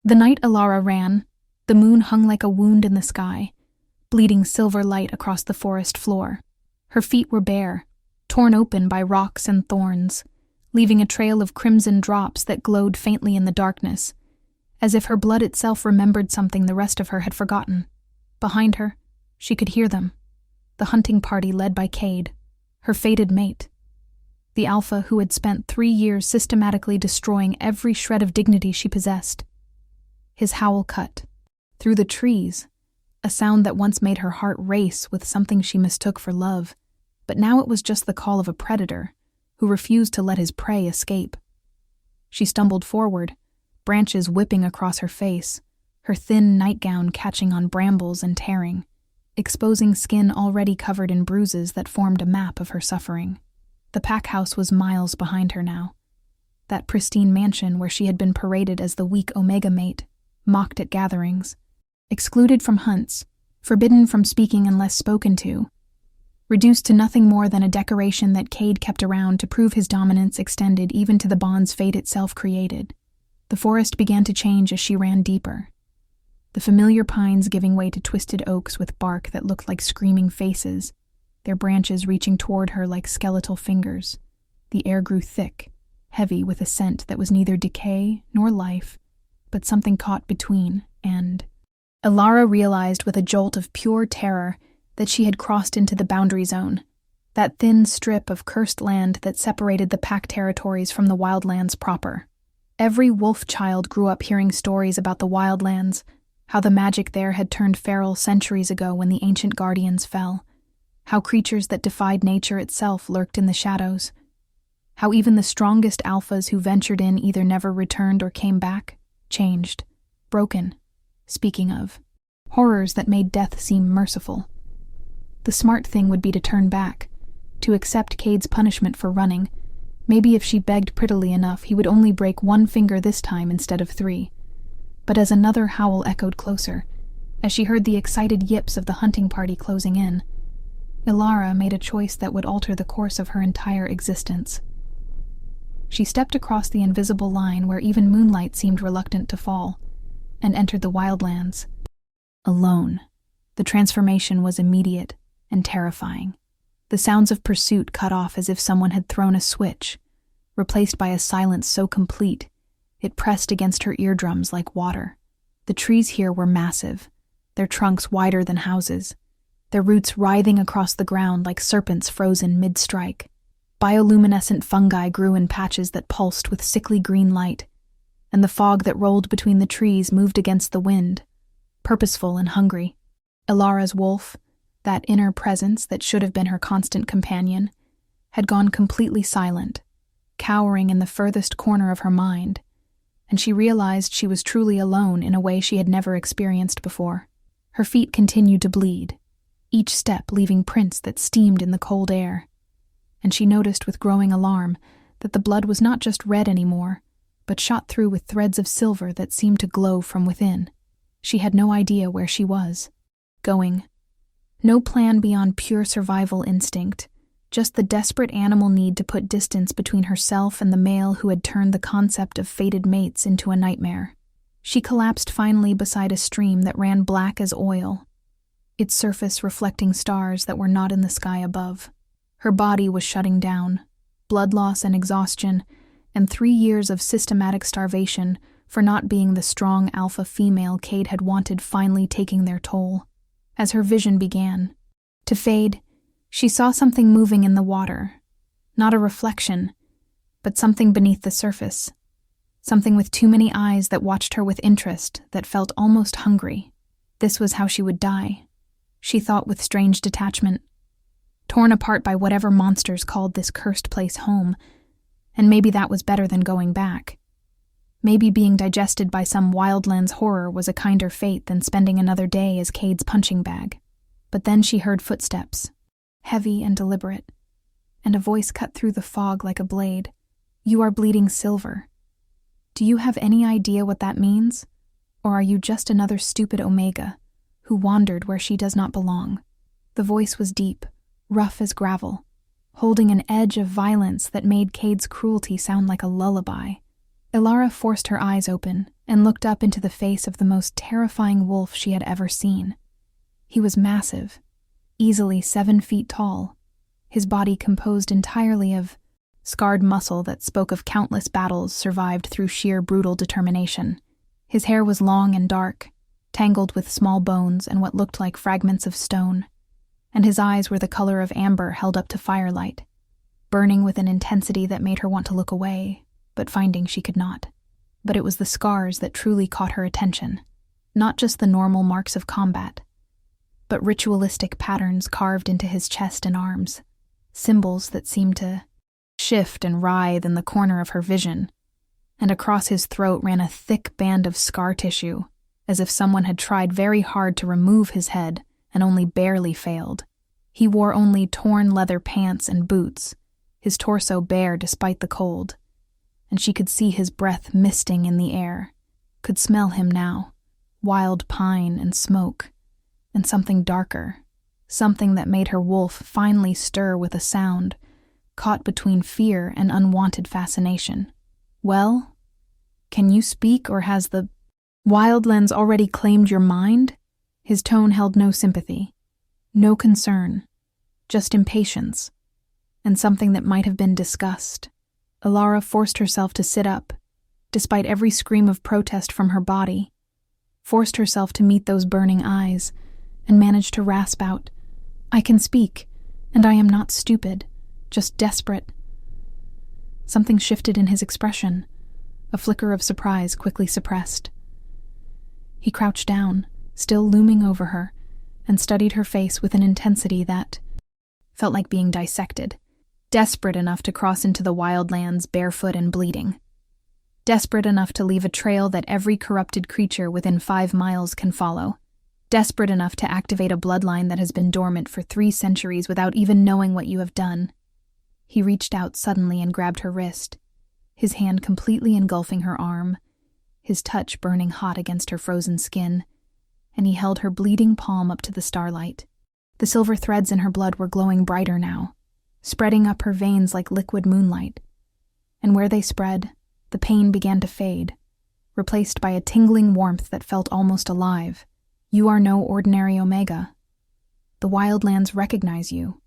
The night Aara ran, the moon hung like a wound in the sky, bleeding silver light across the forest floor. Her feet were bare, torn open by rocks and thorns, leaving a trail of crimson drops that glowed faintly in the darkness, as if her blood itself remembered something the rest of her had forgotten. Behind her, she could hear them, the hunting party led by Cade, her fated mate. The alpha who had spent 3 years systematically destroying every shred of dignity she possessed. His howl cut through the trees, a sound that once made her heart race with something she mistook for love, but now it was just the call of a predator who refused to let his prey escape. She stumbled forward, branches whipping across her face, her thin nightgown catching on brambles and tearing, exposing skin already covered in bruises that formed a map of her suffering. The pack house was miles behind her now. That pristine mansion where she had been paraded as the weak Omega mate, mocked at gatherings, excluded from hunts, forbidden from speaking unless spoken to, reduced to nothing more than a decoration that Cade kept around to prove his dominance extended even to the bonds fate itself created. The forest began to change as she ran deeper, the familiar pines giving way to twisted oaks with bark that looked like screaming faces, their branches reaching toward her like skeletal fingers. The air grew thick, heavy with a scent that was neither decay nor life, but something caught between, and Aara realized with a jolt of pure terror that she had crossed into the boundary zone, that thin strip of cursed land that separated the pack territories from the Wildlands proper. Every wolf child grew up hearing stories about the Wildlands, how the magic there had turned feral centuries ago when the ancient guardians fell, how creatures that defied nature itself lurked in the shadows, how even the strongest alphas who ventured in either never returned or came back, changed, broken. Speaking of horrors that made death seem merciful. The smart thing would be to turn back, to accept Cade's punishment for running. Maybe if she begged prettily enough, he would only break 1 finger this time instead of 3. But as another howl echoed closer, as she heard the excited yips of the hunting party closing in, Aara made a choice that would alter the course of her entire existence. She stepped across the invisible line where even moonlight seemed reluctant to fall, and entered the Wildlands. Alone. The transformation was immediate and terrifying. The sounds of pursuit cut off as if someone had thrown a switch, replaced by a silence so complete it pressed against her eardrums like water. The trees here were massive, their trunks wider than houses, their roots writhing across the ground like serpents frozen mid-strike. Bioluminescent fungi grew in patches that pulsed with sickly green light, and the fog that rolled between the trees moved against the wind, purposeful and hungry. Aara's wolf, that inner presence that should have been her constant companion, had gone completely silent, cowering in the furthest corner of her mind, and she realized she was truly alone in a way she had never experienced before. Her feet continued to bleed, each step leaving prints that steamed in the cold air, and she noticed with growing alarm that the blood was not just red anymore, but shot through with threads of silver that seemed to glow from within. She had no idea where she was going. No plan beyond pure survival instinct, just the desperate animal need to put distance between herself and the male who had turned the concept of fated mates into a nightmare. She collapsed finally beside a stream that ran black as oil, its surface reflecting stars that were not in the sky above. Her body was shutting down, blood loss and exhaustion, and 3 years of systematic starvation for not being the strong alpha female Cade had wanted finally taking their toll. As her vision began to fade, she saw something moving in the water. Not a reflection, but something beneath the surface. Something with too many eyes that watched her with interest, that felt almost hungry. This was how she would die, she thought with strange detachment. Torn apart by whatever monsters called this cursed place home, and maybe that was better than going back. Maybe being digested by some Wildlands horror was a kinder fate than spending another day as Cade's punching bag. But then she heard footsteps, heavy and deliberate, and a voice cut through the fog like a blade. "You are bleeding silver. Do you have any idea what that means? Or are you just another stupid Omega who wandered where she does not belong?" The voice was deep, rough as gravel, holding an edge of violence that made Cade's cruelty sound like a lullaby. Aara forced her eyes open and looked up into the face of the most terrifying wolf she had ever seen. He was massive, easily 7 feet tall, his body composed entirely of scarred muscle that spoke of countless battles survived through sheer brutal determination. His hair was long and dark, tangled with small bones and what looked like fragments of stone, and his eyes were the color of amber held up to firelight, burning with an intensity that made her want to look away, but finding she could not. But it was the scars that truly caught her attention, not just the normal marks of combat, but ritualistic patterns carved into his chest and arms, symbols that seemed to shift and writhe in the corner of her vision, and across his throat ran a thick band of scar tissue, as if someone had tried very hard to remove his head and only barely failed. He wore only torn leather pants and boots, his torso bare despite the cold, and she could see his breath misting in the air, could smell him now, wild pine and smoke, and something darker, something that made her wolf finally stir with a sound, caught between fear and unwanted fascination. "Well, can you speak, or has the Wildlands already claimed your mind?" His tone held no sympathy, no concern, just impatience, and something that might have been disgust. Aara forced herself to sit up, despite every scream of protest from her body, forced herself to meet those burning eyes, and managed to rasp out, "I can speak, and I am not stupid, just desperate." Something shifted in his expression, a flicker of surprise quickly suppressed. He crouched down, still looming over her, and studied her face with an intensity that felt like being dissected. Desperate enough to cross into the Wildlands barefoot and bleeding. Desperate enough to leave a trail that every corrupted creature within 5 miles can follow. Desperate enough to activate a bloodline that has been dormant for 3 centuries without even knowing what you have done. He reached out suddenly and grabbed her wrist, his hand completely engulfing her arm, his touch burning hot against her frozen skin, and he held her bleeding palm up to the starlight. The silver threads in her blood were glowing brighter now, spreading up her veins like liquid moonlight, and where they spread, the pain began to fade, replaced by a tingling warmth that felt almost alive. "You are no ordinary Omega. The Wildlands recognize you.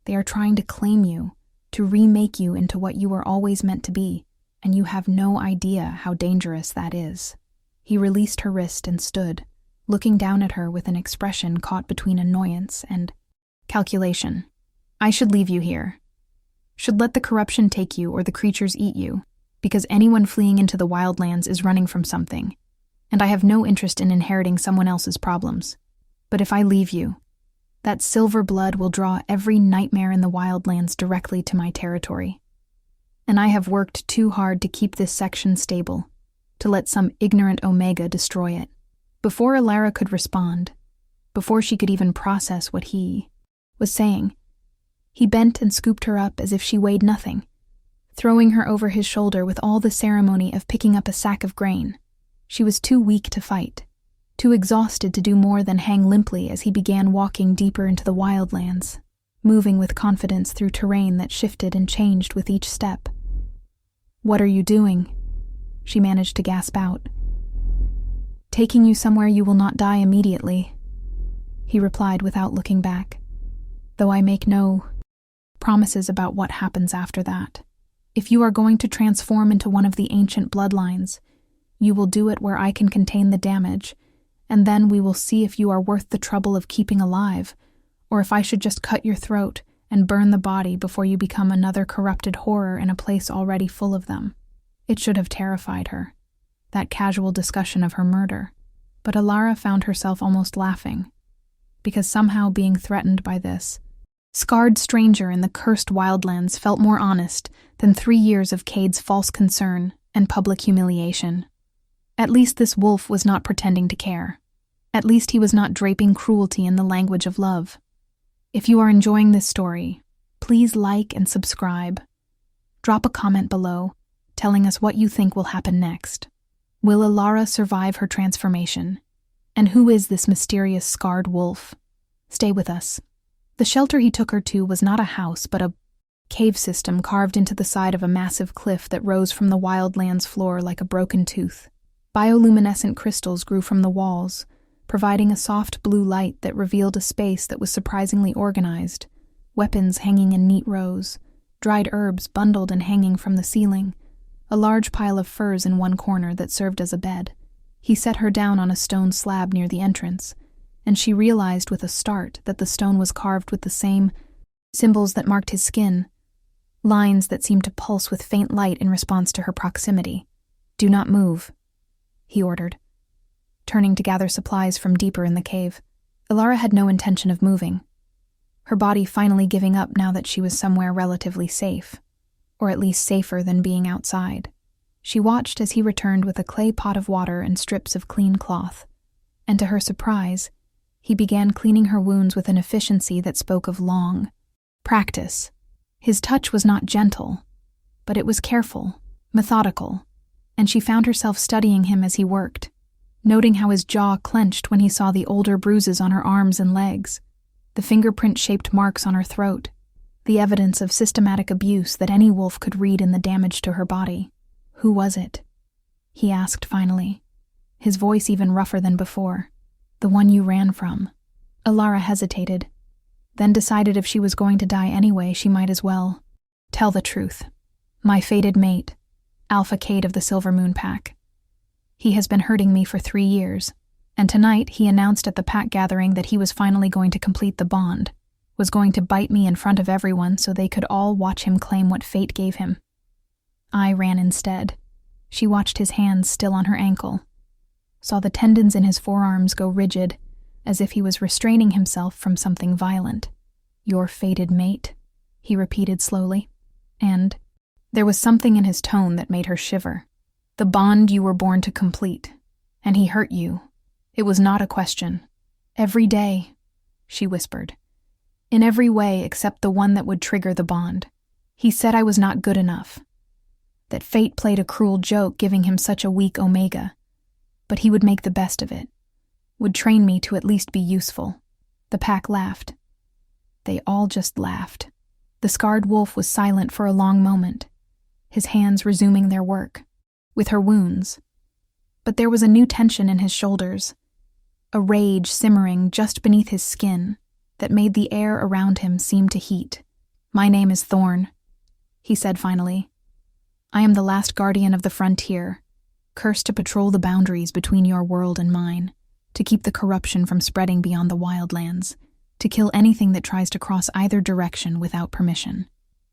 They are trying to claim you, to remake you into what you were always meant to be, and you have no idea how dangerous that is." He released her wrist and stood, looking down at her with an expression caught between annoyance and calculation. "I should leave you here. Should let the corruption take you or the creatures eat you, because anyone fleeing into the Wildlands is running from something, and I have no interest in inheriting someone else's problems. But if I leave you, that silver blood will draw every nightmare in the Wildlands directly to my territory. And I have worked too hard to keep this section stable, to let some ignorant Omega destroy it." Before Aara could respond, before she could even process what he was saying, he bent and scooped her up as if she weighed nothing, throwing her over his shoulder with all the ceremony of picking up a sack of grain. She was too weak to fight, too exhausted to do more than hang limply as he began walking deeper into the Wildlands, moving with confidence through terrain that shifted and changed with each step. "What are you doing?" she managed to gasp out. "Taking you somewhere you will not die immediately," he replied without looking back, "though I make no promises about what happens after that. If you are going to transform into one of the ancient bloodlines, you will do it where I can contain the damage, and then we will see if you are worth the trouble of keeping alive, or if I should just cut your throat and burn the body before you become another corrupted horror in a place already full of them." It should have terrified her, that casual discussion of her murder, but Aara found herself almost laughing, because somehow being threatened by this scarred stranger in the cursed Wildlands felt more honest than 3 years of Cade's false concern and public humiliation. At least this wolf was not pretending to care. At least he was not draping cruelty in the language of love. If you are enjoying this story, please like and subscribe. Drop a comment below, telling us what you think will happen next. Will Aara survive her transformation? And who is this mysterious scarred wolf? Stay with us. The shelter he took her to was not a house, but a cave system carved into the side of a massive cliff that rose from the Wildlands floor like a broken tooth. Bioluminescent crystals grew from the walls, providing a soft blue light that revealed a space that was surprisingly organized, weapons hanging in neat rows, dried herbs bundled and hanging from the ceiling, a large pile of furs in one corner that served as a bed. He set her down on a stone slab near the entrance, and she realized with a start that the stone was carved with the same symbols that marked his skin, lines that seemed to pulse with faint light in response to her proximity. "Do not move," he ordered, turning to gather supplies from deeper in the cave. Aara had no intention of moving, her body finally giving up now that she was somewhere relatively safe, or at least safer than being outside. She watched as he returned with a clay pot of water and strips of clean cloth, and to her surprise, he began cleaning her wounds with an efficiency that spoke of long practice. His touch was not gentle, but it was careful, methodical, and she found herself studying him as he worked, noting how his jaw clenched when he saw the older bruises on her arms and legs, the fingerprint-shaped marks on her throat, the evidence of systematic abuse that any wolf could read in the damage to her body. "Who was it?" he asked finally, his voice even rougher than before. "The one you ran from." Aara hesitated, then decided if she was going to die anyway, she might as well tell the truth. "My fated mate, Alpha Cade of the Silver Moon Pack. He has been hurting me for 3 years, and tonight he announced at the pack gathering that he was finally going to complete the bond, was going to bite me in front of everyone so they could all watch him claim what fate gave him. I ran instead." She watched his hands still on her ankle, saw the tendons in his forearms go rigid, as if he was restraining himself from something violent. "Your fated mate," he repeated slowly, and there was something in his tone that made her shiver. "The bond you were born to complete, and he hurt you. It was not a question. Every day," she whispered. "In every way except the one that would trigger the bond. He said I was not good enough, that fate played a cruel joke giving him such a weak Omega, but he would make the best of it, would train me to at least be useful." The pack laughed. They all just laughed. The scarred wolf was silent for a long moment, his hands resuming their work, with her wounds. But there was a new tension in his shoulders, a rage simmering just beneath his skin that made the air around him seem to heat. "My name is Thorne," he said finally. "I am the last guardian of the frontier, cursed to patrol the boundaries between your world and mine, to keep the corruption from spreading beyond the Wildlands, to kill anything that tries to cross either direction without permission.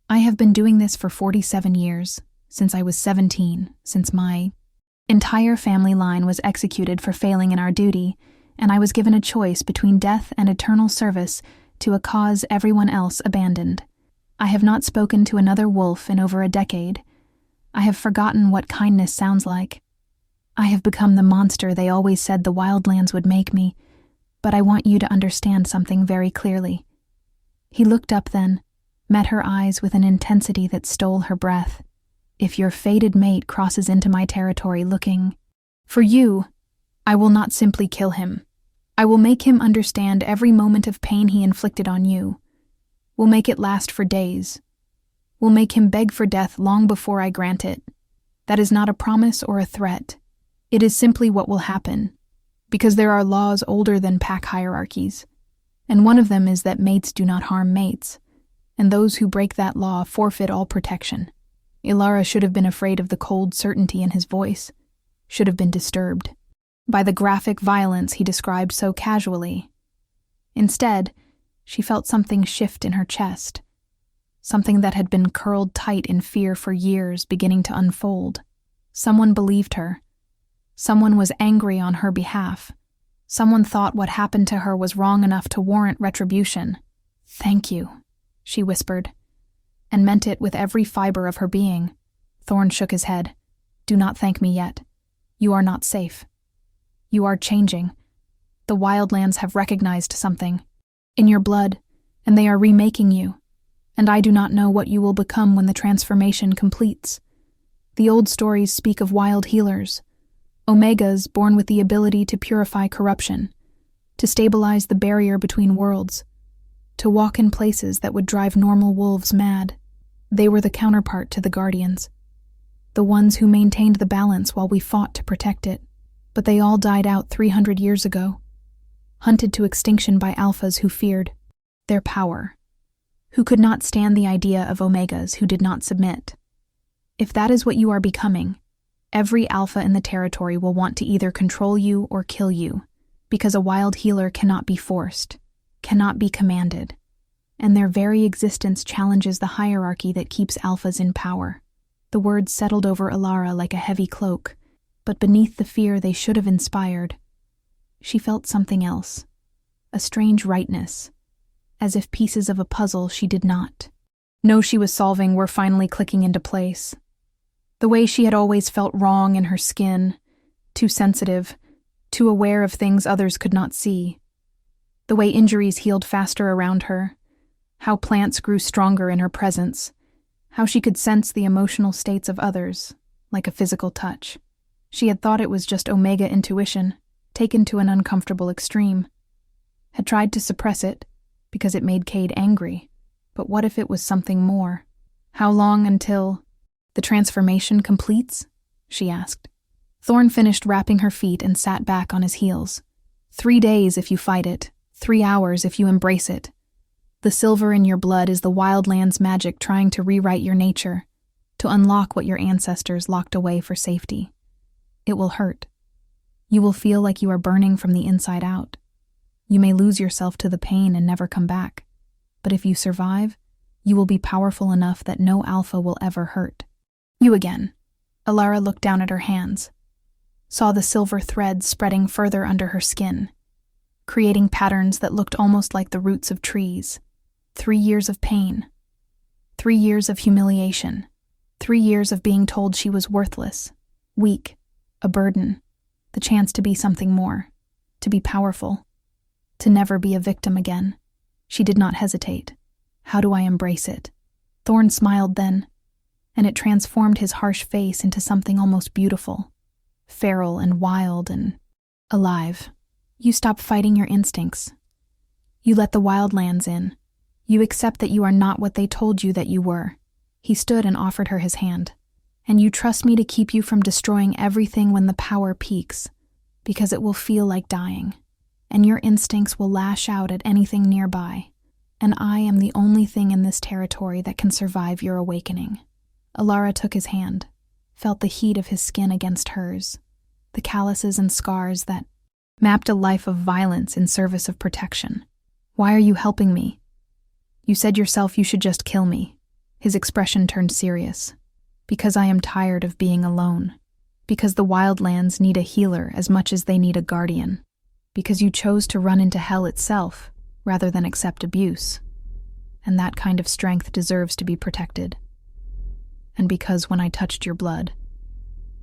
I have been doing this for 47 years, since I was 17, since my entire family line was executed for failing in our duty, and I was given a choice between death and eternal service to a cause everyone else abandoned. I have not spoken to another wolf in over a decade. I have forgotten what kindness sounds like. I have become the monster they always said the Wildlands would make me, but I want you to understand something very clearly." He looked up then, met her eyes with an intensity that stole her breath. "If your fated mate crosses into my territory looking for you, I will not simply kill him. I will make him understand every moment of pain he inflicted on you. Will make it last for days. Will make him beg for death long before I grant it. That is not a promise or a threat. It is simply what will happen, because there are laws older than pack hierarchies, and one of them is that mates do not harm mates, and those who break that law forfeit all protection." Aara should have been afraid of the cold certainty in his voice, should have been disturbed by the graphic violence he described so casually. Instead, she felt something shift in her chest, something that had been curled tight in fear for years beginning to unfold. Someone believed her. Someone was angry on her behalf. Someone thought what happened to her was wrong enough to warrant retribution. "Thank you," she whispered, and meant it with every fiber of her being. Thorne shook his head. "Do not thank me yet. You are not safe. You are changing. The Wildlands have recognized something in your blood, and they are remaking you, and I do not know what you will become when the transformation completes. The old stories speak of wild healers, Omegas born with the ability to purify corruption, to stabilize the barrier between worlds, to walk in places that would drive normal wolves mad. They were the counterpart to the Guardians, the ones who maintained the balance while we fought to protect it. But they all died out 300 years ago, hunted to extinction by alphas who feared their power, who could not stand the idea of omegas who did not submit. If that is what you are becoming, every alpha in the territory will want to either control you or kill you, because a wild healer cannot be forced, cannot be commanded, and their very existence challenges the hierarchy that keeps alphas in power. The words settled over Aara like a heavy cloak, but beneath the fear they should have inspired, she felt something else, a strange rightness, as if pieces of a puzzle she did not know she was solving were finally clicking into place. The way she had always felt wrong in her skin, too sensitive, too aware of things others could not see. The way injuries healed faster around her, how plants grew stronger in her presence, how she could sense the emotional states of others, like a physical touch. She had thought it was just omega intuition, taken to an uncomfortable extreme. Had tried to suppress it, because it made Cade angry. But what if it was something more? How long until the transformation completes? She asked. Thorne finished wrapping her feet and sat back on his heels. 3 days if you fight it, 3 hours if you embrace it. The silver in your blood is the Wildlands magic trying to rewrite your nature, to unlock what your ancestors locked away for safety. It will hurt. You will feel like you are burning from the inside out. You may lose yourself to the pain and never come back. But if you survive, you will be powerful enough that no alpha will ever hurt you again. Aara looked down at her hands, saw the silver threads spreading further under her skin, creating patterns that looked almost like the roots of trees. 3 years of pain, 3 years of humiliation, 3 years of being told she was worthless, weak, a burden, the chance to be something more, to be powerful, to never be a victim again. She did not hesitate. How do I embrace it? Thorne smiled then, and it transformed his harsh face into something almost beautiful, feral and wild and alive. You stop fighting your instincts. You let the Wildlands in. You accept that you are not what they told you that you were. He stood and offered her his hand. And you trust me to keep you from destroying everything when the power peaks, because it will feel like dying, and your instincts will lash out at anything nearby, and I am the only thing in this territory that can survive your awakening. Aara took his hand, felt the heat of his skin against hers, the calluses and scars that mapped a life of violence in service of protection. Why are you helping me? You said yourself you should just kill me. His expression turned serious. Because I am tired of being alone. Because the Wildlands need a healer as much as they need a guardian. Because you chose to run into hell itself, rather than accept abuse. And that kind of strength deserves to be protected. And because when I touched your blood,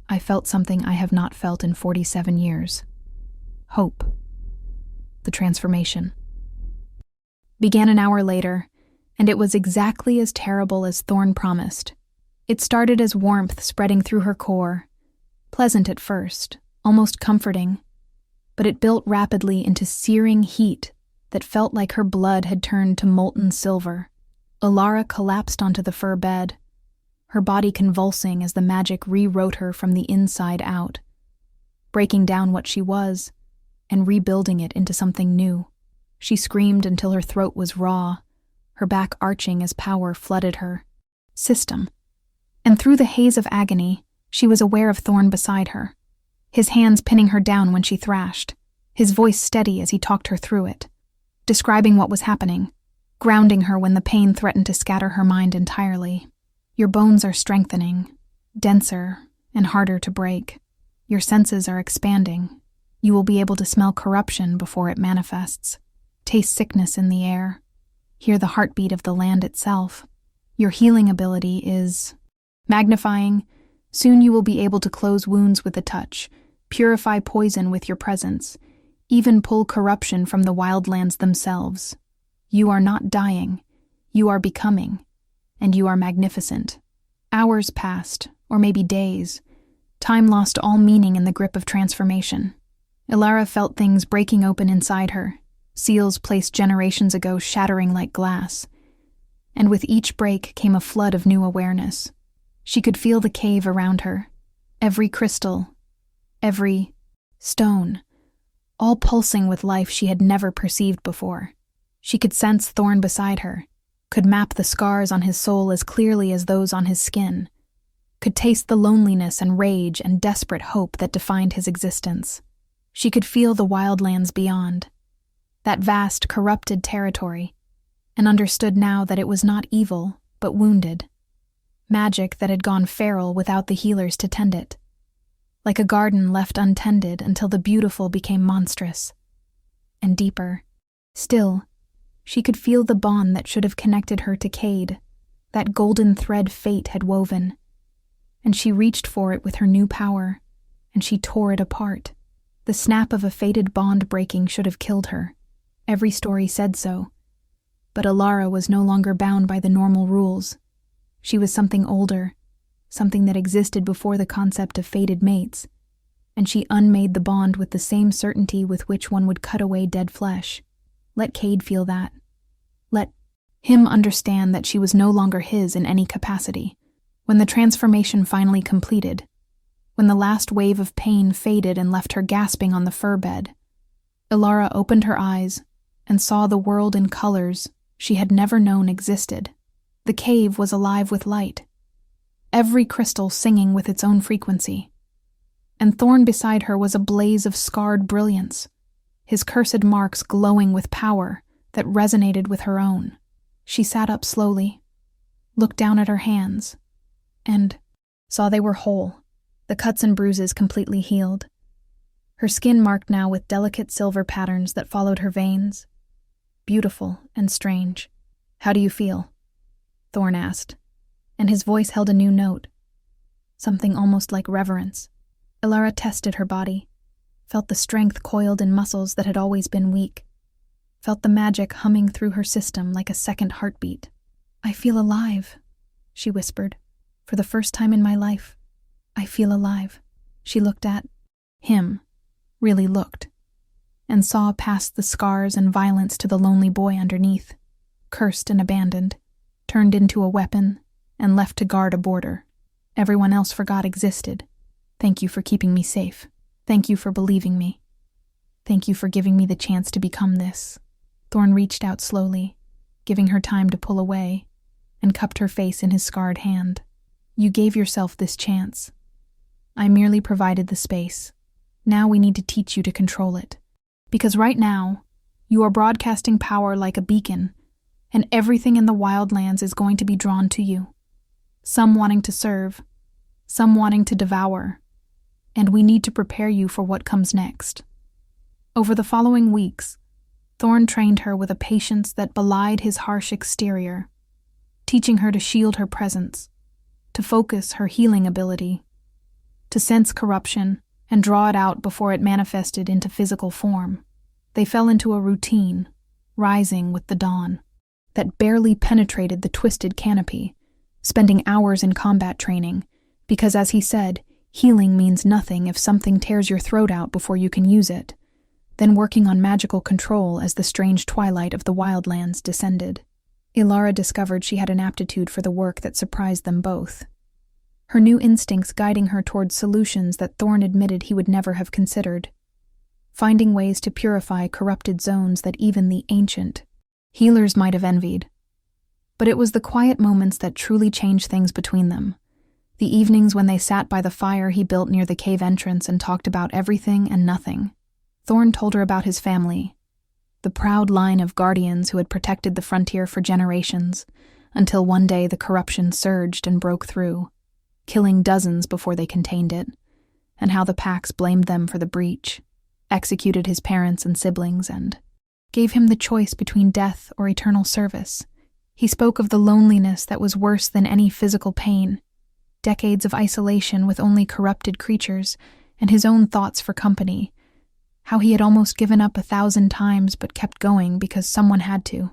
I felt something I have not felt in 47 years. Hope. The transformation began an hour later, and it was exactly as terrible as Thorne promised. It started as warmth spreading through her core, pleasant at first, almost comforting, but it built rapidly into searing heat that felt like her blood had turned to molten silver. Aara collapsed onto the fur bed, her body convulsing as the magic rewrote her from the inside out, breaking down what she was and rebuilding it into something new. She screamed until her throat was raw, her back arching as power flooded her system. And through the haze of agony, she was aware of Thorne beside her, his hands pinning her down when she thrashed, his voice steady as he talked her through it, describing what was happening, grounding her when the pain threatened to scatter her mind entirely. Your bones are strengthening, denser and harder to break. Your senses are expanding. You will be able to smell corruption before it manifests, taste sickness in the air, hear the heartbeat of the land itself. Your healing ability is magnifying. Soon you will be able to close wounds with a touch, purify poison with your presence, even pull corruption from the Wildlands themselves. You are not dying. You are becoming. And you are magnificent. Hours passed, or maybe days. Time lost all meaning in the grip of transformation. Aara felt things breaking open inside her, seals placed generations ago shattering like glass. And with each break came a flood of new awareness. She could feel the cave around her, every crystal, every stone, all pulsing with life she had never perceived before. She could sense Thorne beside her, could map the scars on his soul as clearly as those on his skin, could taste the loneliness and rage and desperate hope that defined his existence. She could feel the wildlands beyond, that vast, corrupted territory, and understood now that it was not evil, but wounded. Magic that had gone feral without the healers to tend it. Like a garden left untended until the beautiful became monstrous. And deeper, still, she could feel the bond that should have connected her to Cade, that golden thread fate had woven. And she reached for it with her new power, and she tore it apart. The snap of a fated bond breaking should have killed her. Every story said so. But Aara was no longer bound by the normal rules. She was something older, something that existed before the concept of fated mates, and she unmade the bond with the same certainty with which one would cut away dead flesh. Let Cade feel that. Let him understand that she was no longer his in any capacity. When the transformation finally completed, when the last wave of pain faded and left her gasping on the fur bed, Aara opened her eyes and saw the world in colors she had never known existed. The cave was alive with light, every crystal singing with its own frequency. And Thorne beside her was a blaze of scarred brilliance, his cursed marks glowing with power that resonated with her own. She sat up slowly, looked down at her hands, and saw they were whole, the cuts and bruises completely healed. Her skin marked now with delicate silver patterns that followed her veins. Beautiful and strange. "How do you feel?" Thorne asked, and his voice held a new note, something almost like reverence. Aara tested her body, felt the strength coiled in muscles that had always been weak, felt the magic humming through her system like a second heartbeat. "I feel alive," she whispered. "For the first time in my life, I feel alive." She looked at him, really looked, and saw past the scars and violence to the lonely boy underneath, cursed and abandoned, turned into a weapon, and left to guard a border. Everyone else forgot existed. "Thank you for keeping me safe. Thank you for believing me. Thank you for giving me the chance to become this." Thorne reached out slowly, giving her time to pull away, and cupped her face in his scarred hand. "You gave yourself this chance. I merely provided the space. Now we need to teach you to control it. Because right now, you are broadcasting power like a beacon, and everything in the Wildlands is going to be drawn to you. Some wanting to serve, some wanting to devour, and we need to prepare you for what comes next." Over the following weeks, Thorne trained her with a patience that belied his harsh exterior, teaching her to shield her presence, to focus her healing ability, to sense corruption and draw it out before it manifested into physical form. They fell into a routine, rising with the dawn, that barely penetrated the twisted canopy, spending hours in combat training, because as he said, healing means nothing if something tears your throat out before you can use it, then working on magical control as the strange twilight of the Wildlands descended. Aara discovered she had an aptitude for the work that surprised them both, her new instincts guiding her towards solutions that Thorne admitted he would never have considered, finding ways to purify corrupted zones that even the ancient healers might have envied. But it was the quiet moments that truly changed things between them. The evenings when they sat by the fire he built near the cave entrance and talked about everything and nothing. Thorne told her about his family, the proud line of guardians who had protected the frontier for generations, until one day the corruption surged and broke through, killing dozens before they contained it, and how the packs blamed them for the breach, executed his parents and siblings, and gave him the choice between death or eternal service. He spoke of the loneliness that was worse than any physical pain, decades of isolation with only corrupted creatures, and his own thoughts for company, how he had almost given up 1,000 times but kept going because someone had to,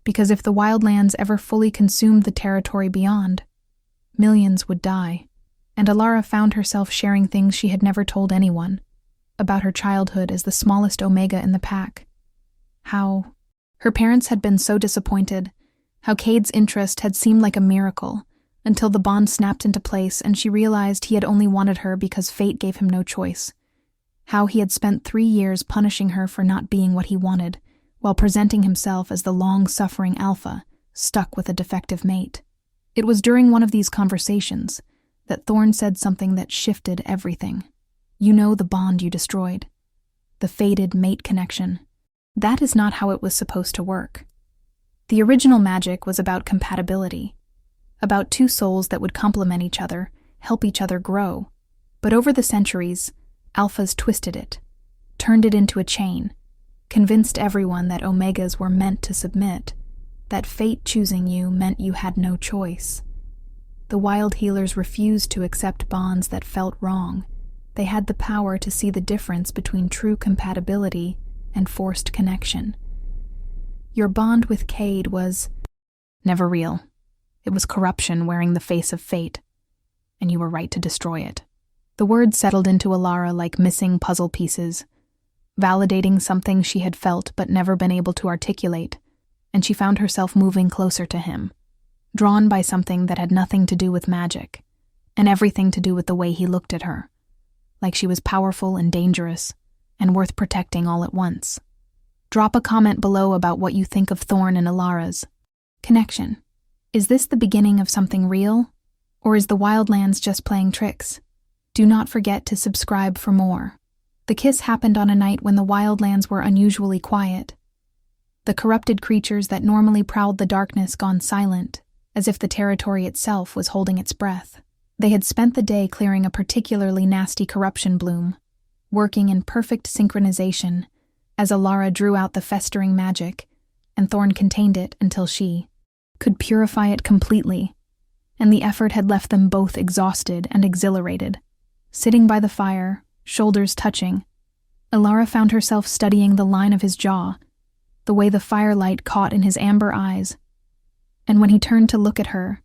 because if the Wildlands ever fully consumed the territory beyond, millions would die. And Aara found herself sharing things she had never told anyone, about her childhood as the smallest omega in the pack, how her parents had been so disappointed, how Cade's interest had seemed like a miracle, until the bond snapped into place and she realized he had only wanted her because fate gave him no choice, How he had spent 3 years punishing her for not being what he wanted, while presenting himself as the long-suffering alpha, stuck with a defective mate. It was during one of these conversations that Thorne said something that shifted everything. "You know the bond you destroyed. The fated mate connection. That is not how it was supposed to work. The original magic was about compatibility, about 2 souls that would complement each other, help each other grow. But over the centuries, alphas twisted it, turned it into a chain, convinced everyone that omegas were meant to submit, that fate choosing you meant you had no choice. The wild healers refused to accept bonds that felt wrong. They had the power to see the difference between true compatibility and forced connection. Your bond with Cade was never real. It was corruption wearing the face of fate, and you were right to destroy it." The words settled into Aara like missing puzzle pieces, validating something she had felt but never been able to articulate, and she found herself moving closer to him, drawn by something that had nothing to do with magic, and everything to do with the way he looked at her, like she was powerful and dangerous, and worth protecting all at once. Drop a comment below about what you think of Thorne and Aara's connection. Is this the beginning of something real, or is the Wildlands just playing tricks? Do not forget to subscribe for more. The kiss happened on a night when the Wildlands were unusually quiet. The corrupted creatures that normally prowled the darkness gone silent, as if the territory itself was holding its breath. They had spent the day clearing a particularly nasty corruption bloom, working in perfect synchronization, as Aara drew out the festering magic, and Thorne contained it until she could purify it completely, and the effort had left them both exhausted and exhilarated. Sitting by the fire, shoulders touching, Aara found herself studying the line of his jaw, the way the firelight caught in his amber eyes, and when he turned to look at her,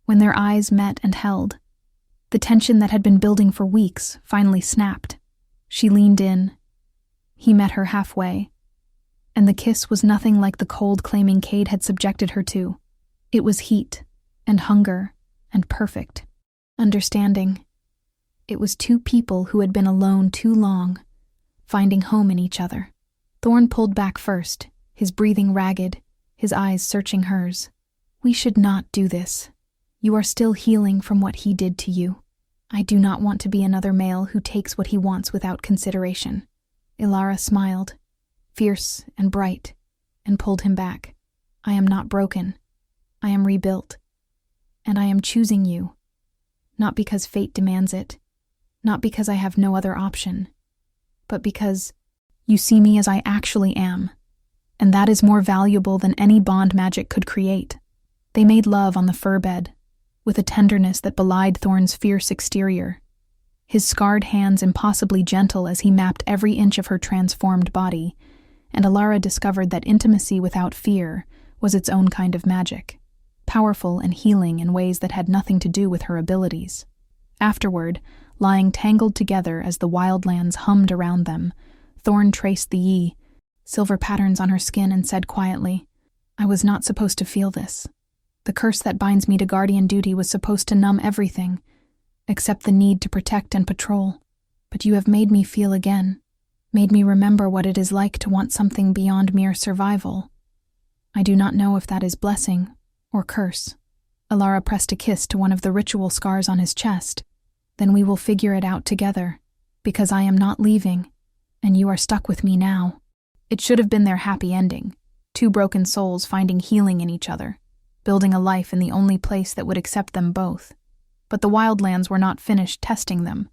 when their eyes met and held, the tension that had been building for weeks finally snapped. She leaned in. He met her halfway, and the kiss was nothing like the cold claiming Cade had subjected her to. It was heat and hunger and perfect understanding. It was 2 people who had been alone too long, finding home in each other. Thorne pulled back first, his breathing ragged, his eyes searching hers. "We should not do this. You are still healing from what he did to you. I do not want to be another male who takes what he wants without consideration." Aara smiled, fierce and bright, and pulled him back. "I am not broken. I am rebuilt. And I am choosing you. Not because fate demands it, not because I have no other option, but because you see me as I actually am, and that is more valuable than any bond magic could create." They made love on the fur bed, with a tenderness that belied Thorne's fierce exterior, his scarred hands impossibly gentle as he mapped every inch of her transformed body, and Aara discovered that intimacy without fear was its own kind of magic, powerful and healing in ways that had nothing to do with her abilities. Afterward, lying tangled together as the Wildlands hummed around them, Thorne traced the silver patterns on her skin and said quietly, "I was not supposed to feel this. The curse that binds me to guardian duty was supposed to numb everything, except the need to protect and patrol. But you have made me feel again, made me remember what it is like to want something beyond mere survival. I do not know if that is blessing or curse." Aara pressed a kiss to one of the ritual scars on his chest. "Then we will figure it out together, because I am not leaving, and you are stuck with me now." It should have been their happy ending, 2 broken souls finding healing in each other, building a life in the only place that would accept them both. But the Wildlands were not finished testing them,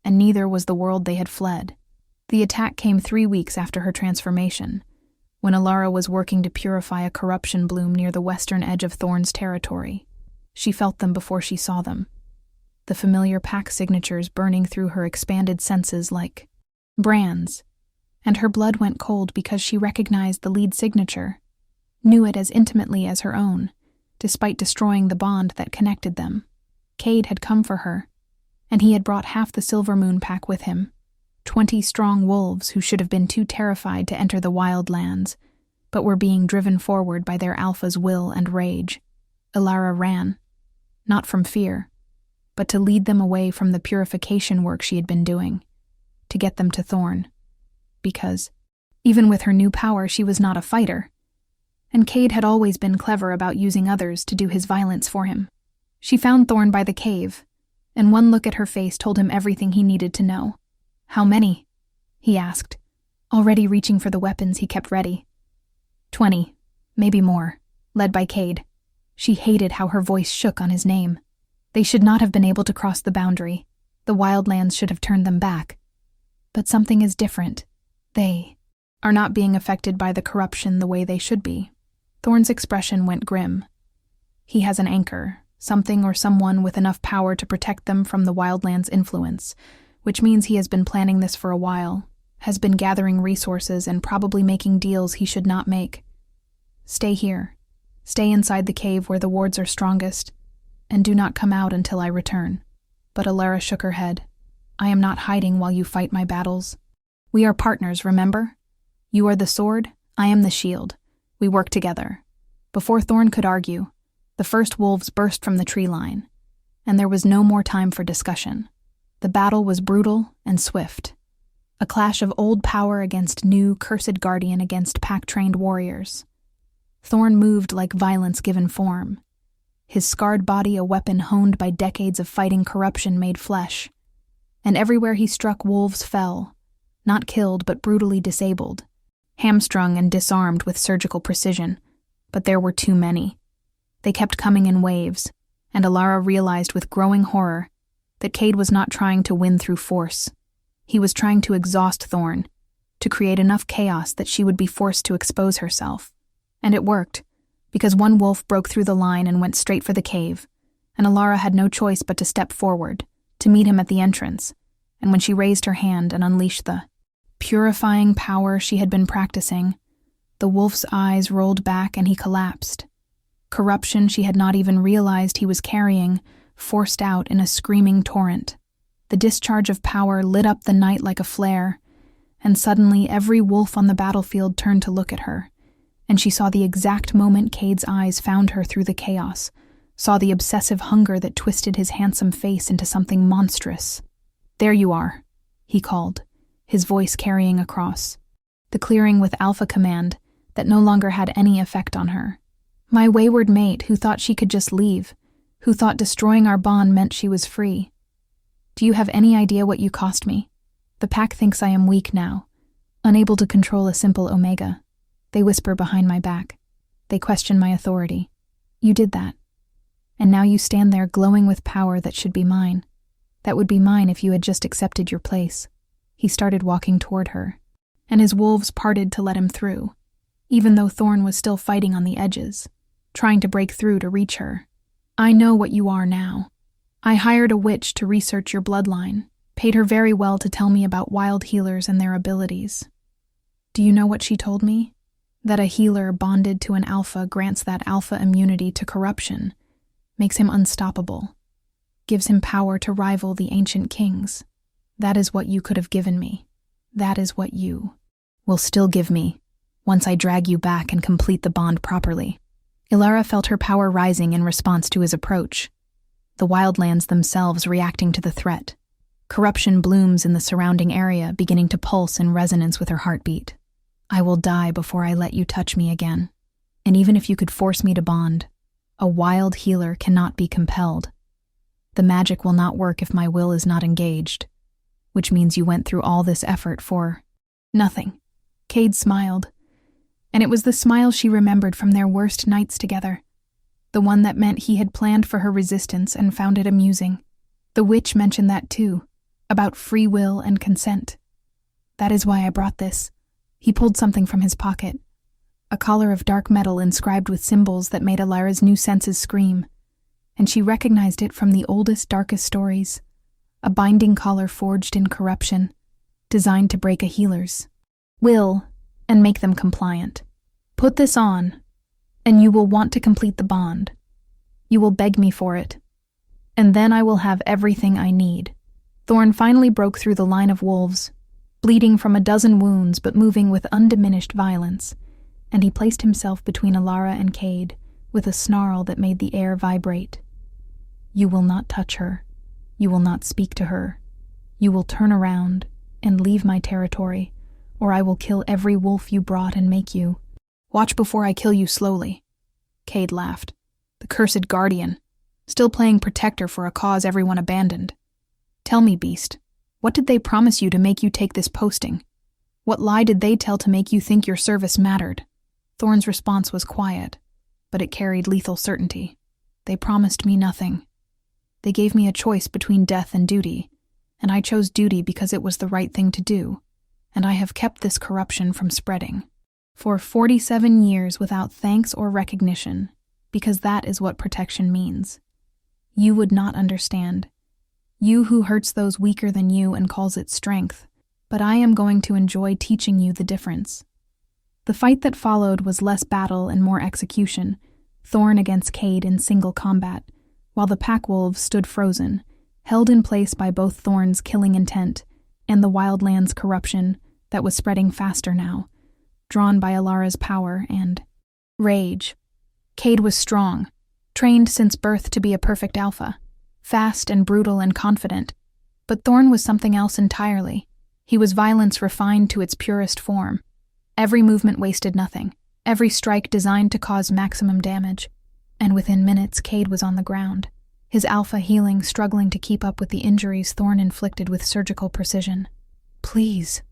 and neither was the world they had fled. The attack came 3 weeks after her transformation, when Aara was working to purify a corruption bloom near the western edge of Thorne's territory. She felt them before she saw them, the familiar pack signatures burning through her expanded senses like brands, and her blood went cold because she recognized the lead signature, knew it as intimately as her own, despite destroying the bond that connected them. Cade had come for her, and he had brought half the Silver Moon pack with him, 20 strong wolves who should have been too terrified to enter the Wildlands, but were being driven forward by their alpha's will and rage. Aara ran, not from fear, but to lead them away from the purification work she had been doing, to get them to Thorne. Because, even with her new power, she was not a fighter. And Cade had always been clever about using others to do his violence for him. She found Thorne by the cave, and one look at her face told him everything he needed to know. "How many?" he asked, already reaching for the weapons he kept ready. 20, maybe more, led by Cade. She hated how her voice shook on his name. They should not have been able to cross the boundary. The Wildlands should have turned them back. But something is different. They are not being affected by the corruption the way they should be. Thorne's expression went grim. He has an anchor, something or someone with enough power to protect them from the Wildlands' influence, which means he has been planning this for a while, has been gathering resources and probably making deals he should not make. "Stay here. Stay inside the cave where the wards are strongest, and do not come out until I return." But Aara shook her head. "I am not hiding while you fight my battles. We are partners, remember? You are the sword, I am the shield. We work together." Before Thorne could argue, the first wolves burst from the tree line, and there was no more time for discussion. The battle was brutal and swift. A clash of old power against new, cursed guardian against pack-trained warriors. Thorne moved like violence given form. His scarred body a weapon honed by decades of fighting corruption made flesh. And everywhere he struck, wolves fell, not killed but brutally disabled, hamstrung and disarmed with surgical precision. But there were too many. They kept coming in waves, and Aara realized with growing horror that Cade was not trying to win through force. He was trying to exhaust Thorne, to create enough chaos that she would be forced to expose herself. And it worked, because one wolf broke through the line and went straight for the cave, and Aara had no choice but to step forward, to meet him at the entrance, and when she raised her hand and unleashed the purifying power she had been practicing, the wolf's eyes rolled back and he collapsed. Corruption she had not even realized he was carrying forced out in a screaming torrent. The discharge of power lit up the night like a flare, and suddenly every wolf on the battlefield turned to look at her, and she saw the exact moment Cade's eyes found her through the chaos, saw the obsessive hunger that twisted his handsome face into something monstrous. "There you are," he called, his voice carrying across the clearing with alpha command that no longer had any effect on her. "My wayward mate who thought she could just leave, who thought destroying our bond meant she was free. Do you have any idea what you cost me? The pack thinks I am weak now, unable to control a simple omega. They whisper behind my back. They question my authority. You did that. And now you stand there glowing with power that should be mine. That would be mine if you had just accepted your place." He started walking toward her, and his wolves parted to let him through, even though Thorne was still fighting on the edges, trying to break through to reach her. "I know what you are now. I hired a witch to research your bloodline, paid her very well to tell me about wild healers and their abilities. Do you know what she told me? That a healer bonded to an alpha grants that alpha immunity to corruption, makes him unstoppable, gives him power to rival the ancient kings. That is what you could have given me. That is what you will still give me, once I drag you back and complete the bond properly." Aara felt her power rising in response to his approach, the Wildlands themselves reacting to the threat. Corruption blooms in the surrounding area, beginning to pulse in resonance with her heartbeat. "I will die before I let you touch me again. And even if you could force me to bond, a wild healer cannot be compelled. The magic will not work if my will is not engaged, which means you went through all this effort for nothing." Cade smiled, and it was the smile she remembered from their worst nights together, the one that meant he had planned for her resistance and found it amusing. The witch mentioned that too, about free will and consent. "That is why I brought this." He pulled something from his pocket, a collar of dark metal inscribed with symbols that made Aara's new senses scream, and she recognized it from the oldest, darkest stories, a binding collar forged in corruption, designed to break a healer's will and make them compliant. "Put this on, and you will want to complete the bond. You will beg me for it, and then I will have everything I need." Thorne finally broke through the line of wolves, bleeding from a dozen wounds but moving with undiminished violence, and he placed himself between Aara and Cade with a snarl that made the air vibrate. "You will not touch her. You will not speak to her. You will turn around, and leave my territory, or I will kill every wolf you brought and make you. Watch before I kill you slowly." Cade laughed. "The cursed guardian, still playing protector for a cause everyone abandoned. Tell me, beast, what did they promise you to make you take this posting? What lie did they tell to make you think your service mattered?" Thorne's response was quiet, but it carried lethal certainty. "They promised me nothing. They gave me a choice between death and duty, and I chose duty because it was the right thing to do, and I have kept this corruption from spreading. For 47 years without thanks or recognition, because that is what protection means. You would not understand. You who hurts those weaker than you and calls it strength, but I am going to enjoy teaching you the difference." The fight that followed was less battle and more execution, Thorne against Cade in single combat, while the pack wolves stood frozen, held in place by both Thorne's killing intent and the Wildlands corruption that was spreading faster now, drawn by Aara's power and rage. Cade was strong, trained since birth to be a perfect alpha, fast and brutal and confident, but Thorne was something else entirely. He was violence refined to its purest form. Every movement wasted nothing, every strike designed to cause maximum damage, and within minutes Cade was on the ground, his alpha healing struggling to keep up with the injuries Thorne inflicted with surgical precision. "Please,"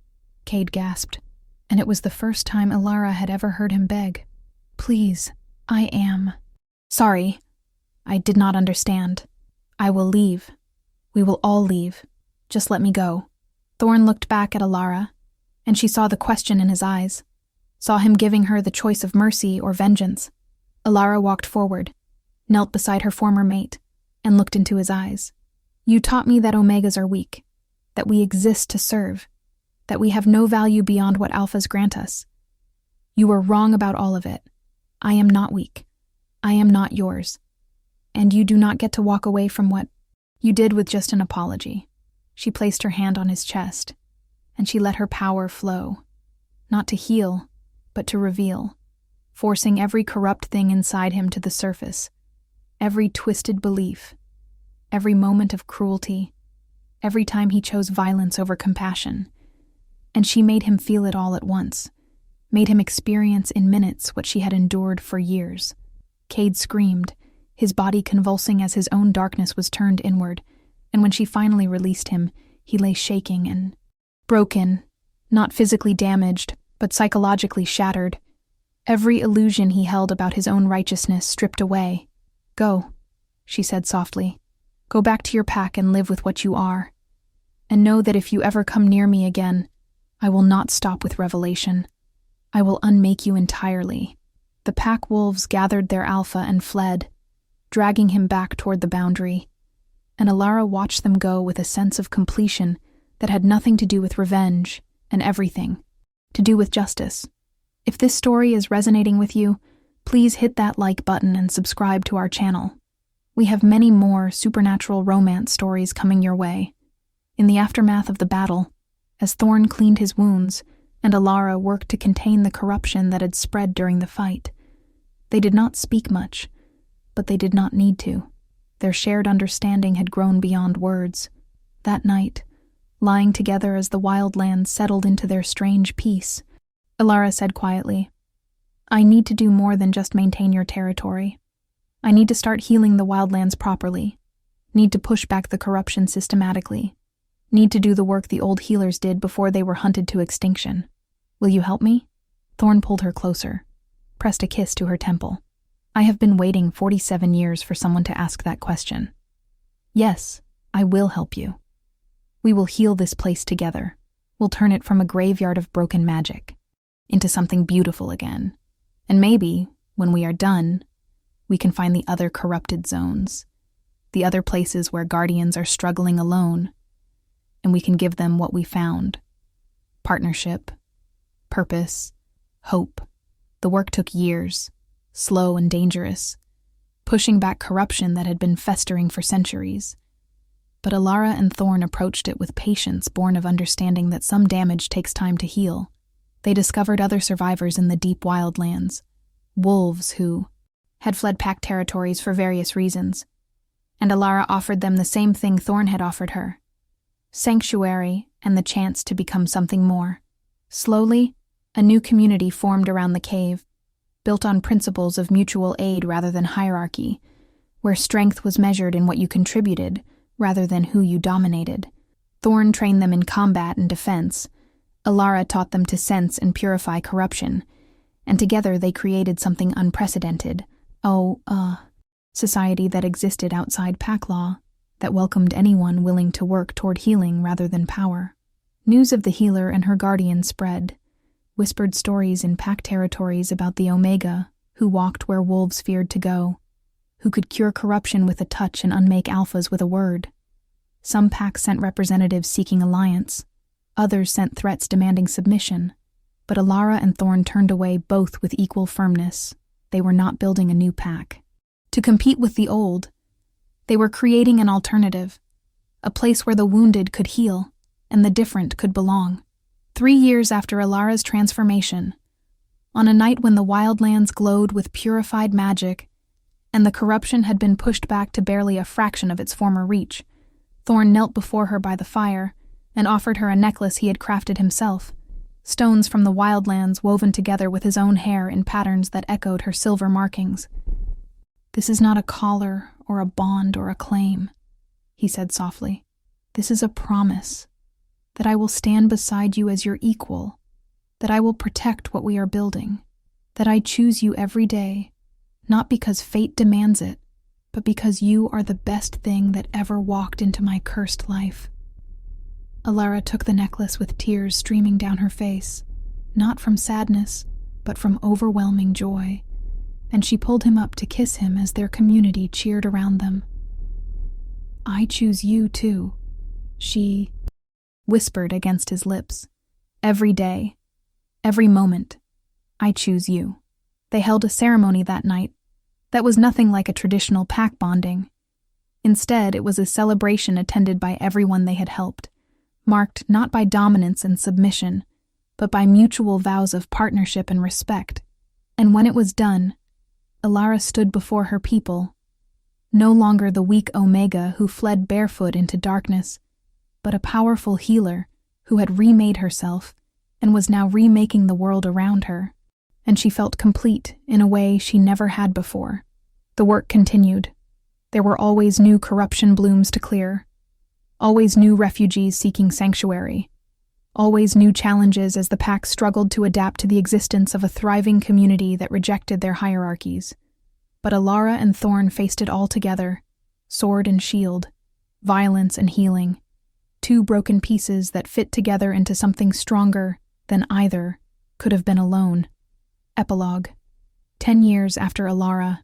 Cade gasped, and it was the first time Aara had ever heard him beg. "Please, I am sorry. I did not understand. I will leave. We will all leave. Just let me go." Thorne looked back at Aara, and she saw the question in his eyes, saw him giving her the choice of mercy or vengeance. Aara walked forward, knelt beside her former mate, and looked into his eyes. "You taught me that Omegas are weak, that we exist to serve, that we have no value beyond what Alphas grant us. You were wrong about all of it. I am not weak. I am not yours. And you do not get to walk away from what you did with just an apology." She placed her hand on his chest, and she let her power flow, not to heal, but to reveal, forcing every corrupt thing inside him to the surface, every twisted belief, every moment of cruelty, every time he chose violence over compassion. And she made him feel it all at once, made him experience in minutes what she had endured for years. Cade screamed, his body convulsing as his own darkness was turned inward, and when she finally released him, he lay shaking and broken, not physically damaged, but psychologically shattered. Every illusion he held about his own righteousness stripped away. "Go," she said softly. "Go back to your pack and live with what you are. And know that if you ever come near me again, I will not stop with revelation. I will unmake you entirely." The pack wolves gathered their alpha and fled, dragging him back toward the boundary, and Aara watched them go with a sense of completion that had nothing to do with revenge and everything to do with justice. If this story is resonating with you, please hit that like button and subscribe to our channel. We have many more supernatural romance stories coming your way. In the aftermath of the battle, as Thorne cleaned his wounds and Aara worked to contain the corruption that had spread during the fight, they did not speak much, but they did not need to. Their shared understanding had grown beyond words. That night, lying together as the Wildlands settled into their strange peace, Aara said quietly, "I need to do more than just maintain your territory. I need to start healing the Wildlands properly. Need to push back the corruption systematically. Need to do the work the old healers did before they were hunted to extinction. Will you help me?" Thorne pulled her closer, pressed a kiss to her temple. "I have been waiting 47 years for someone to ask that question. Yes, I will help you. We will heal this place together. We'll turn it from a graveyard of broken magic into something beautiful again. And maybe, when we are done, we can find the other corrupted zones, the other places where guardians are struggling alone, and we can give them what we found: partnership, purpose, hope." The work took years, slow and dangerous, pushing back corruption that had been festering for centuries. But Aara and Thorne approached it with patience born of understanding that some damage takes time to heal. They discovered other survivors in the deep wildlands, wolves who had fled pack territories for various reasons, and Aara offered them the same thing Thorne had offered her: sanctuary and the chance to become something more. Slowly, a new community formed around the cave, built on principles of mutual aid rather than hierarchy, where strength was measured in what you contributed rather than who you dominated. Thorne trained them in combat and defense. Aara taught them to sense and purify corruption, and together they created something unprecedented. Society that existed outside pack law, that welcomed anyone willing to work toward healing rather than power. News of the healer and her guardian spread, whispered stories in pack territories about the Omega, who walked where wolves feared to go, who could cure corruption with a touch and unmake alphas with a word. Some packs sent representatives seeking alliance, others sent threats demanding submission, but Aara and Thorne turned away both with equal firmness. They were not building a new pack to compete with the old. They were creating an alternative, a place where the wounded could heal and the different could belong. 3 years after Alara's transformation, on a night when the Wildlands glowed with purified magic and the corruption had been pushed back to barely a fraction of its former reach, Thorne knelt before her by the fire and offered her a necklace he had crafted himself, stones from the Wildlands woven together with his own hair in patterns that echoed her silver markings. "This is not a collar or a bond or a claim," he said softly. "This is a promise that I will stand beside you as your equal, that I will protect what we are building, that I choose you every day, not because fate demands it, but because you are the best thing that ever walked into my cursed life." Aara took the necklace with tears streaming down her face, not from sadness, but from overwhelming joy, and she pulled him up to kiss him as their community cheered around them. "I choose you too," she whispered against his lips. "Every day, every moment, I choose you." They held a ceremony that night that was nothing like a traditional pack bonding. Instead, it was a celebration attended by everyone they had helped, marked not by dominance and submission, but by mutual vows of partnership and respect. And when it was done, Aara stood before her people, no longer the weak Omega who fled barefoot into darkness, but a powerful healer who had remade herself and was now remaking the world around her. And she felt complete in a way she never had before. The work continued. There were always new corruption blooms to clear, always new refugees seeking sanctuary, always new challenges as the pack struggled to adapt to the existence of a thriving community that rejected their hierarchies. But Aara and Thorne faced it all together, sword and shield, violence and healing, two broken pieces that fit together into something stronger than either could have been alone. Epilogue. 10 years after Aara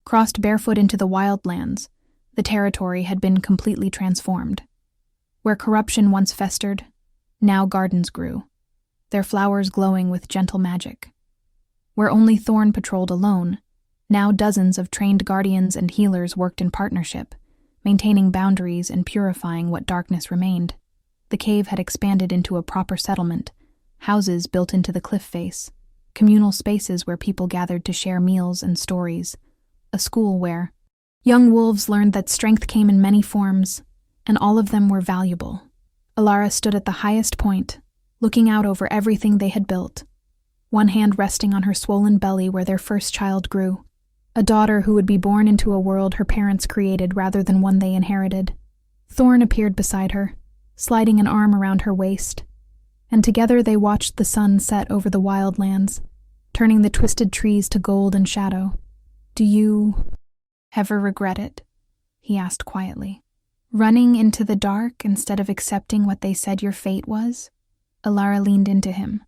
crossed barefoot into the Wildlands, the territory had been completely transformed. Where corruption once festered, now gardens grew, their flowers glowing with gentle magic. Where only Thorne patrolled alone, now dozens of trained guardians and healers worked in partnership, maintaining boundaries and purifying what darkness remained. The cave had expanded into a proper settlement, houses built into the cliff face, communal spaces where people gathered to share meals and stories, a school where young wolves learned that strength came in many forms, and all of them were valuable. Aara stood at the highest point, looking out over everything they had built, one hand resting on her swollen belly where their first child grew, a daughter who would be born into a world her parents created rather than one they inherited. Thorne appeared beside her, sliding an arm around her waist, and together they watched the sun set over the Wildlands, turning the twisted trees to gold and shadow. "Do you ever regret it?" he asked quietly. "Running into the dark instead of accepting what they said your fate was?" Aara leaned into him,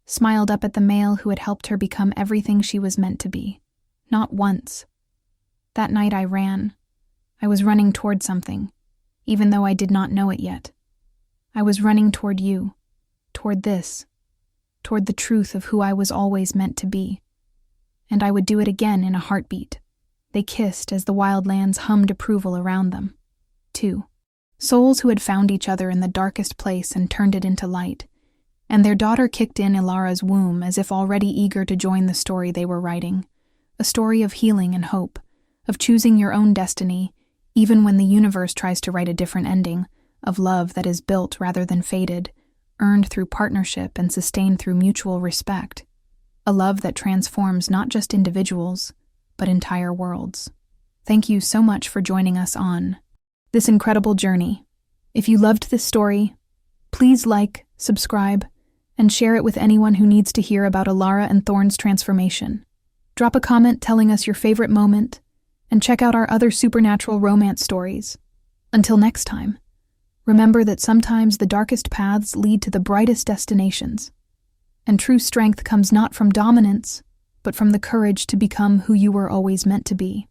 smiled up at the male who had helped her become everything she was meant to be. "Not once. That night I ran. I was running toward something, even though I did not know it yet. I was running toward you, toward this, toward the truth of who I was always meant to be. And I would do it again in a heartbeat." They kissed as the Wildlands hummed approval around them. 2. Souls who had found each other in the darkest place and turned it into light, and their daughter kicked in Ilara's womb as if already eager to join the story they were writing. A story of healing and hope, of choosing your own destiny, even when the universe tries to write a different ending, of love that is built rather than faded, earned through partnership and sustained through mutual respect. A love that transforms not just individuals, but entire worlds. Thank you so much for joining us on this incredible journey. If you loved this story, please like, subscribe, and share it with anyone who needs to hear about Aara and Thorne's transformation. Drop a comment telling us your favorite moment, and check out our other supernatural romance stories. Until next time, remember that sometimes the darkest paths lead to the brightest destinations, and true strength comes not from dominance, but from the courage to become who you were always meant to be.